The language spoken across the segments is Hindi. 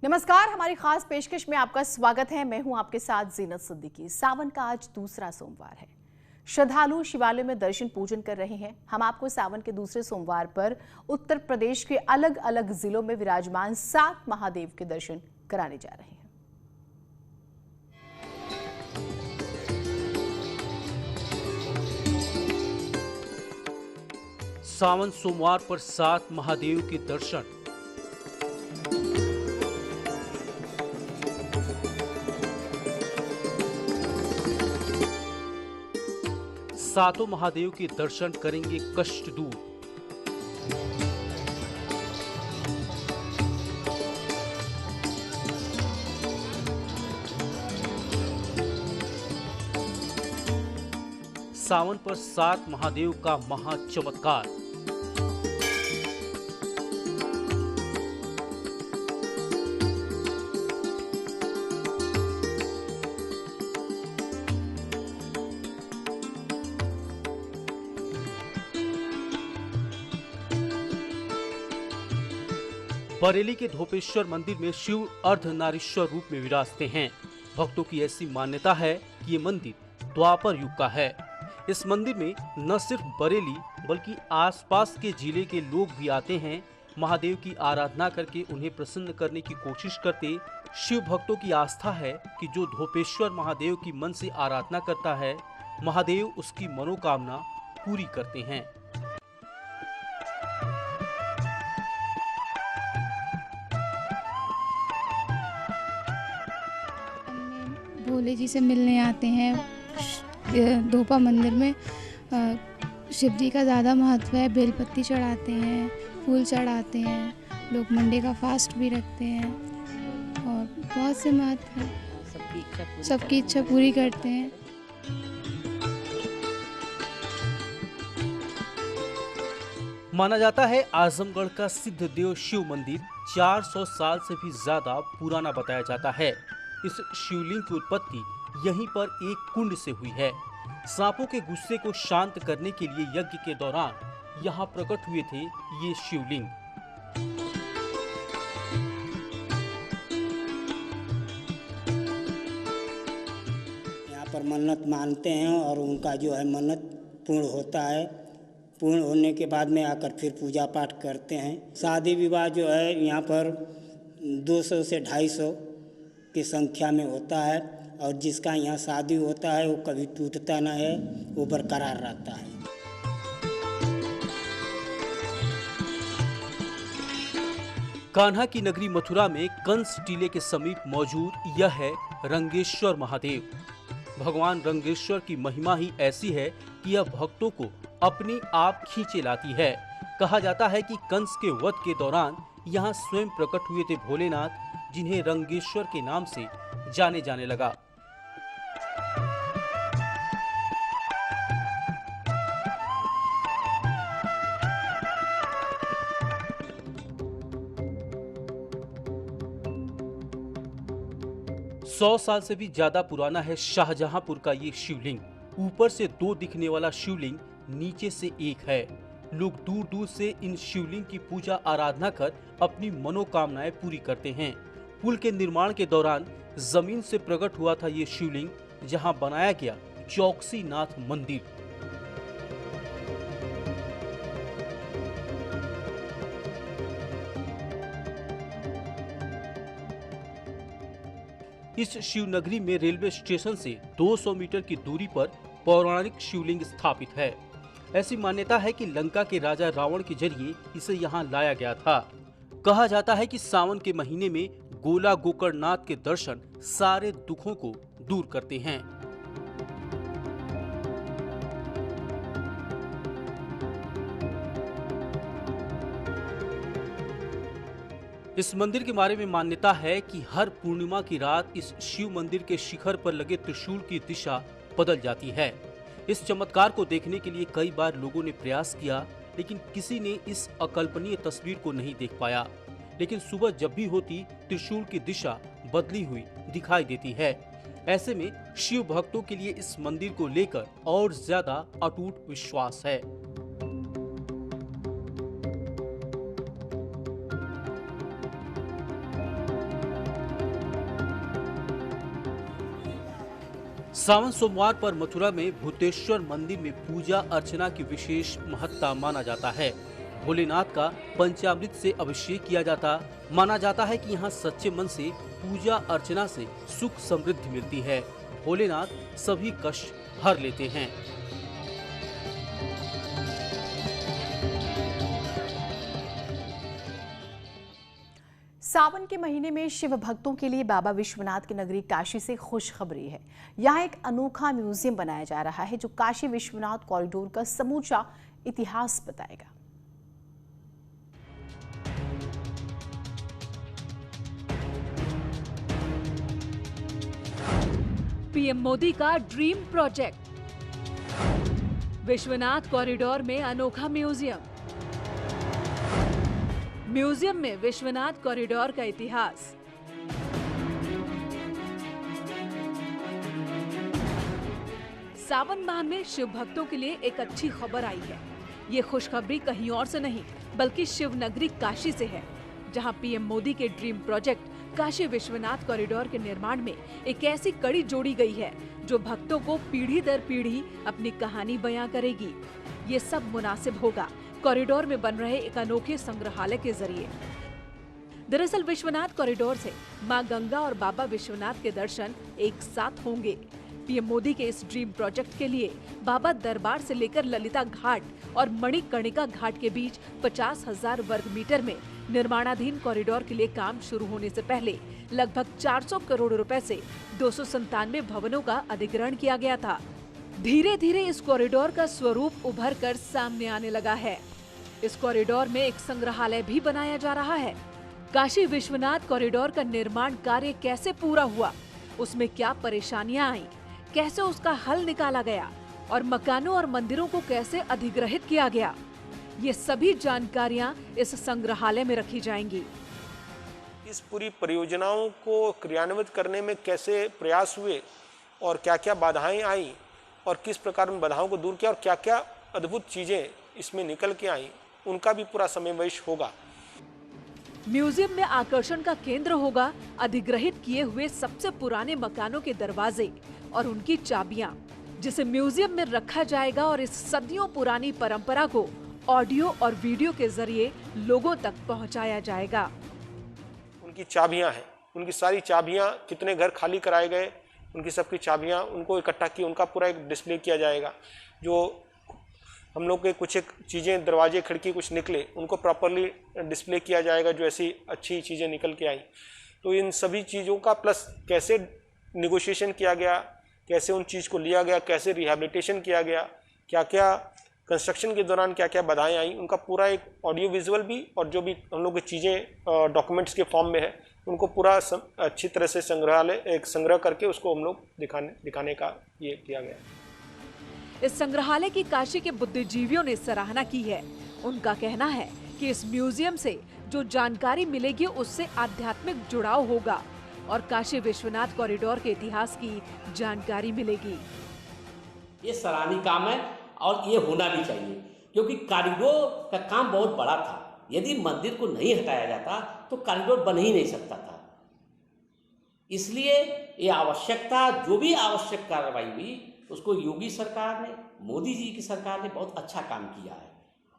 नमस्कार, हमारी खास पेशकश में आपका स्वागत है। मैं हूं आपके साथ जीनत सिद्दीकी। सावन का आज दूसरा सोमवार है। श्रद्धालु शिवालय में दर्शन पूजन कर रहे हैं। हम आपको सावन के दूसरे सोमवार पर उत्तर प्रदेश के अलग अलग जिलों में विराजमान 7 महादेव के दर्शन कराने जा रहे हैं। सावन सोमवार पर 7 महादेव के दर्शन। सातों महादेव के दर्शन करेंगे कष्ट दूर। सावन पर 7 महादेव का महाचमत्कार। बरेली के धोपेश्वर मंदिर में शिव अर्धनारीश्वर रूप में विराजते हैं। भक्तों की ऐसी मान्यता है कि ये मंदिर द्वापर युग का है। इस मंदिर में न सिर्फ बरेली बल्कि आसपास के जिले के लोग भी आते हैं। महादेव की आराधना करके उन्हें प्रसन्न करने की कोशिश करते शिव भक्तों की आस्था है कि जो धोपेश्वर महादेव की मन से आराधना करता है, महादेव उसकी मनोकामना पूरी करते हैं। भोले जी से मिलने आते हैं। धोपा मंदिर में शिव जी का ज़्यादा महत्व है। बेलपत्ती चढ़ाते हैं, फूल चढ़ाते हैं, लोग मंडे का फास्ट भी रखते हैं और बहुत से महत्व है। सबकी इच्छा पूरी करते हैं। माना जाता है आजमगढ़ का सिद्धदेव शिव मंदिर 400 साल से भी ज्यादा पुराना बताया जाता है। इस शिवलिंग की उत्पत्ति यहीं पर एक कुंड से हुई है। सांपों के गुस्से को शांत करने के लिए यज्ञ के दौरान यहाँ प्रकट हुए थे ये शिवलिंग। यहाँ पर मन्नत मानते हैं और उनका जो है मन्नत पूर्ण होता है। पूर्ण होने के बाद में आकर फिर पूजा पाठ करते हैं। शादी विवाह जो है यहाँ पर 200 से 250 की संख्या में होता है और जिसका यहाँ शादी होता है वो कभी टूटता ना है, वो बरकरार रहता है। कान्हा की नगरी मथुरा में कंस टीले के समीप मौजूद यह है रंगेश्वर महादेव। भगवान रंगेश्वर की महिमा ही ऐसी है कि यह भक्तों को अपनी आप खींचे लाती है। कहा जाता है कि कंस के वध के दौरान यहाँ स्वयं प्रकट हुए थे भोलेनाथ, जिन्हें रंगेश्वर के नाम से जाने जाने लगा। सौ साल से भी ज्यादा पुराना है शाहजहांपुर का ये शिवलिंग। ऊपर से 2 दिखने वाला शिवलिंग नीचे से एक है। लोग दूर दूर से इन शिवलिंग की पूजा आराधना कर अपनी मनोकामनाएं पूरी करते हैं। पुल के निर्माण के दौरान जमीन से प्रकट हुआ था ये शिवलिंग, जहां बनाया गया चौकसी नाथ मंदिर। इस शिवनगरी में रेलवे स्टेशन से 200 मीटर की दूरी पर पौराणिक शिवलिंग स्थापित है। ऐसी मान्यता है कि लंका के राजा रावण के जरिए इसे यहाँ लाया गया था। कहा जाता है कि सावन के महीने में गोला गोकर्णनाथ के दर्शन सारे दुखों को दूर करते हैं। इस मंदिर के बारे में मान्यता है कि हर पूर्णिमा की रात इस शिव मंदिर के शिखर पर लगे त्रिशूल की दिशा बदल जाती है। इस चमत्कार को देखने के लिए कई बार लोगों ने प्रयास किया, लेकिन किसी ने इस अकल्पनीय तस्वीर को नहीं देख पाया। लेकिन सुबह जब भी होती, त्रिशूल की दिशा बदली हुई दिखाई देती है। ऐसे में शिव भक्तों के लिए इस मंदिर को लेकर और ज्यादा अटूट विश्वास है। सावन सोमवार पर मथुरा में भूतेश्वर मंदिर में पूजा अर्चना की विशेष महत्ता माना जाता है। भोलेनाथ का पंचामृत से अभिषेक किया जाता। माना जाता है कि यहाँ सच्चे मन से पूजा अर्चना से सुख समृद्धि मिलती है। भोलेनाथ सभी कष्ट हर लेते हैं। सावन के महीने में शिव भक्तों के लिए बाबा विश्वनाथ की नगरी काशी से खुशखबरी है। यहाँ एक अनोखा म्यूजियम बनाया जा रहा है जो काशी विश्वनाथ कॉरिडोर का समूचा इतिहास बताएगा। पीएम मोदी का ड्रीम प्रोजेक्ट, विश्वनाथ कॉरिडोर में अनोखा म्यूजियम। म्यूजियम में विश्वनाथ कॉरिडोर का इतिहास। सावन माह में शिव भक्तों के लिए एक अच्छी खबर आई है। ये खुशखबरी कहीं और से नहीं बल्कि शिव नगरी काशी से है, जहां पीएम मोदी के dream project Kashi Vishwanath corridor के निर्माण में एक ऐसी कड़ी जोड़ी गई है जो भक्तों को पीढ़ी दर पीढ़ी अपनी कहानी बयां करेगी। ये सब मुनासिब होगा कॉरिडोर में बन रहे एक अनोखे संग्रहालय के जरिए। दरअसल विश्वनाथ कॉरिडोर से मां गंगा और बाबा विश्वनाथ के दर्शन एक साथ होंगे। पीएम मोदी के इस ड्रीम प्रोजेक्ट के लिए बाबा दरबार से लेकर ललिता घाट और मणिकर्णिका घाट के बीच 50,000 वर्ग मीटर में निर्माणाधीन कॉरिडोर के लिए काम शुरू होने से पहले लगभग 400 करोड़ रुपए से 297 भवनों का अधिग्रहण किया गया था। धीरे धीरे इस कॉरिडोर का स्वरूप उभर कर सामने आने लगा है। इस कॉरिडोर में एक संग्रहालय भी बनाया जा रहा है। काशी विश्वनाथ कॉरिडोर का निर्माण कार्य कैसे पूरा हुआ, उसमें क्या परेशानियां आईं, कैसे उसका हल निकाला गया और मकानों और मंदिरों को कैसे अधिग्रहित किया गया, ये सभी जानकारियां इस संग्रहालय में रखी जाएंगी। इस पूरी परियोजनाओं को क्रियान्वित करने में कैसे प्रयास हुए और क्या क्या बाधाएं आई और किस प्रकार उन बाधाओं को दूर किया और क्या क्या अद्भुत चीजें इसमें निकल के आई, उनका भी पूरा समावेश होगा। म्यूजियम में आकर्षण का केंद्र होगा अधिग्रहित किए हुए सबसे पुराने मकानों के दरवाजे और उनकी चाबियां, जिसे म्यूजियम में रखा जाएगा और इस सदियों पुरानी परंपरा को ऑडियो और वीडियो के जरिए लोगों तक पहुंचाया जाएगा। उनकी चाबियां हैं, उनकी सारी चाबियां, कितने घर खाली कराए गए, उनकी सबकी चाबियां, उनको इकट्ठा किया, उनका पूरा एक डिस्प्ले किया जाएगा। जो हम लोग के कुछ एक चीज़ें, दरवाजे खिड़की कुछ निकले, उनको प्रॉपरली डिस्प्ले किया जाएगा, जो ऐसी अच्छी चीज़ें निकल के आई। तो इन सभी चीज़ों का प्लस कैसे निगोशिएशन किया गया, कैसे उन चीज़ को लिया गया, कैसे रिहैबिलिटेशन किया गया, क्या क्या कंस्ट्रक्शन के दौरान क्या क्या बाधाएं आई, उनका पूरा एक ऑडियो विजुअल भी और जो भी हम लोग की चीज़ें डॉक्यूमेंट्स के फॉर्म में है, उनको पूरा अच्छी तरह से संग्रह करके उसको हम लोग दिखाने का ये किया गया। इस संग्रहालय की काशी के बुद्धिजीवियों ने सराहना की है। उनका कहना है कि इस म्यूजियम से जो जानकारी मिलेगी उससे आध्यात्मिक जुड़ाव होगा और काशी विश्वनाथ कॉरिडोर के इतिहास की जानकारी मिलेगी। ये सराहनीय काम है और ये होना भी चाहिए, क्योंकि कॉरिडोर का काम बहुत बड़ा था। यदि मंदिर को नहीं हटाया जाता तो कॉरिडोर बन ही नहीं सकता था। इसलिए ये आवश्यकता, जो भी आवश्यक कार्रवाई हुई, उसको योगी सरकार ने, मोदी जी की सरकार ने बहुत अच्छा काम किया है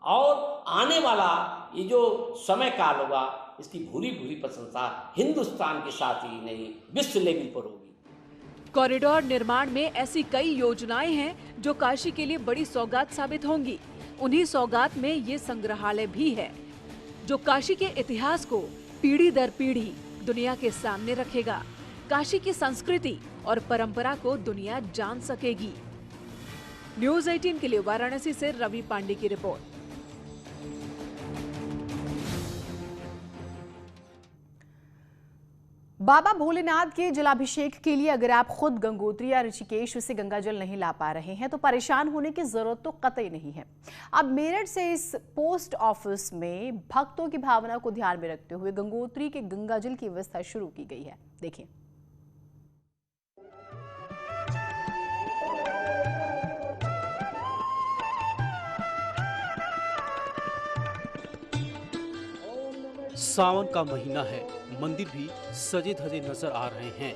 और आने वाला ये जो समय काल होगा, इसकी भूरी भूरी प्रशंसा हिंदुस्तान के साथ ही नहीं विश्व लेवल पर होगी। कॉरिडोर निर्माण में ऐसी कई योजनाएं हैं जो काशी के लिए बड़ी सौगात साबित होंगी। उन्हीं सौगात में ये संग्रहालय भी है जो काशी के इतिहास को पीढ़ी दर पीढ़ी दुनिया के सामने रखेगा। काशी की संस्कृति और परंपरा को दुनिया जान सकेगी। न्यूज़ 18 के लिए वाराणसी से रवि पांडे की रिपोर्ट। बाबा भोलेनाथ के जलाभिषेक के लिए अगर आप खुद गंगोत्री या ऋषिकेश से गंगा जल नहीं ला पा रहे हैं तो परेशान होने की जरूरत तो कतई नहीं है। अब मेरठ से इस पोस्ट ऑफिस में भक्तों की भावना को ध्यान में रखते हुए गंगोत्री के गंगा जल की व्यवस्था शुरू की गई है। देखिए। सावन का महीना है, मंदिर भी सजे धजे नजर आ रहे हैं।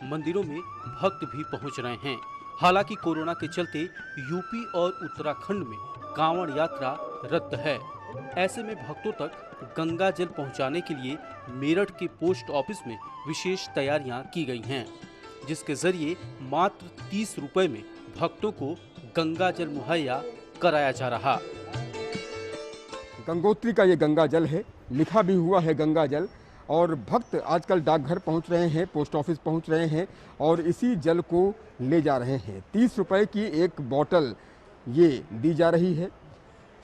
मंदिरों में भक्त भी पहुंच रहे हैं। हालांकि कोरोना के चलते यूपी और उत्तराखंड में कांवड़ यात्रा रद्द है। ऐसे में भक्तों तक गंगा जल पहुंचाने के लिए मेरठ के पोस्ट ऑफिस में विशेष तैयारियां की गई हैं, जिसके जरिए मात्र 30 रुपए में भक्तों को गंगा जल मुहैया कराया जा रहा। गंगोत्री का ये गंगा जल है, लिखा भी हुआ है गंगा जल, और भक्त आजकल डाकघर पहुंच रहे हैं, पोस्ट ऑफिस पहुंच रहे हैं और इसी जल को ले जा रहे हैं। 30 रुपए की एक बोतल ये दी जा रही है।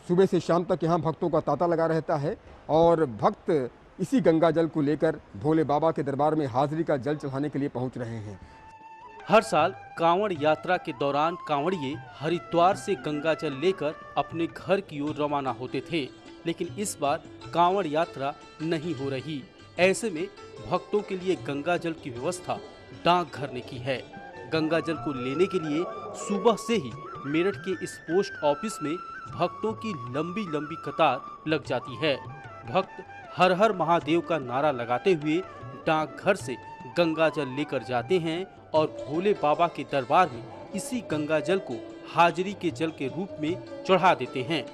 सुबह से शाम तक यहाँ भक्तों का तांता लगा रहता है और भक्त इसी गंगा जल को लेकर भोले बाबा के दरबार में हाजिरी का जल चढ़ाने के लिए पहुंच रहे हैं। हर साल कांवड़ यात्रा के दौरान कांवड़िए हरिद्वार से गंगा जल लेकर अपने घर की ओर रवाना होते थे, लेकिन इस बार कांवड़ यात्रा नहीं हो रही। ऐसे में भक्तों के लिए गंगा जल की व्यवस्था डाकघर ने की है। गंगा जल को लेने के लिए सुबह से ही मेरठ के इस पोस्ट ऑफिस में भक्तों की लंबी लंबी कतार लग जाती है। भक्त हर हर महादेव का नारा लगाते हुए डाकघर से गंगा जल लेकर जाते हैं और भोले बाबा के दरबार में इसी गंगा जल को हाजिरी के जल के रूप में चढ़ा देते हैं।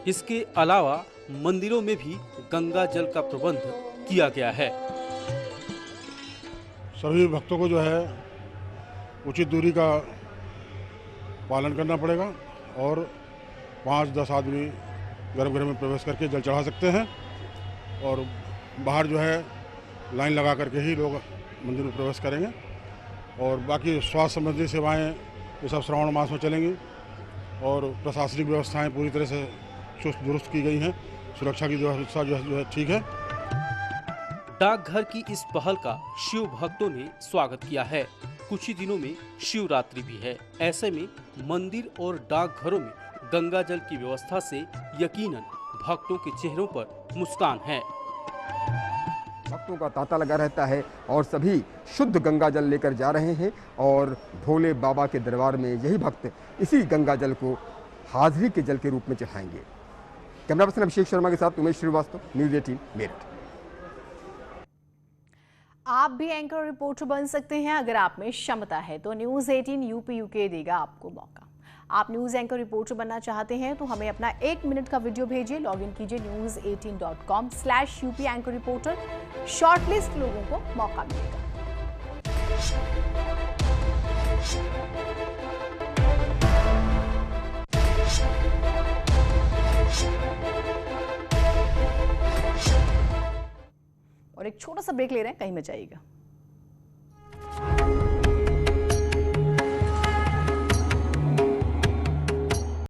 इसके अलावा मंदिरों में भी गंगा जल का प्रबंध किया गया है। सभी भक्तों को जो है उचित दूरी का पालन करना पड़ेगा और 5-10 आदमी गर्भगृह में प्रवेश करके जल चढ़ा सकते हैं और बाहर जो है लाइन लगा करके ही लोग मंदिर में प्रवेश करेंगे। और बाकी स्वास्थ्य संबंधी सेवाएं ये सब श्रावण मास में चलेंगी और प्रशासनिक व्यवस्थाएं पूरी तरह से चुस्त दुरुस्त की गई हैं। सुरक्षा की व्यवस्था जो है ठीक है। डाकघर की इस पहल का शिव भक्तों ने स्वागत किया है। कुछ ही दिनों में शिवरात्रि भी है। ऐसे में मंदिर और डाकघरों में गंगा जल की व्यवस्था से यकीनन भक्तों के चेहरों पर मुस्कान है। भक्तों का तांता लगा रहता है और सभी शुद्ध गंगा जल लेकर जा रहे हैं और भोले बाबा के दरबार में यही भक्त इसी गंगा जल को हाजिरी के जल के रूप में चढ़ाएंगे। कैमरा पर्सन अभिषेक शर्मा के साथ उमेश श्रीवास्तव, न्यूज़ 18 मेरठ। आप भी एंकर रिपोर्टर बन सकते हैं अगर आप में क्षमता है तो न्यूज़ 18 यूपी यूके देगा आपको मौका। आप न्यूज़ एंकर रिपोर्टर बनना चाहते हैं तो हमें अपना 1 मिनट का वीडियो भेजिए। लॉगिन कीजिए news18.com/UP एंकर रिपोर्टर। शॉर्टलिस्ट लोगों को मौका मिलेगा। और एक छोटा सा ब्रेक ले रहे हैं, कहीं मत जाइएगा।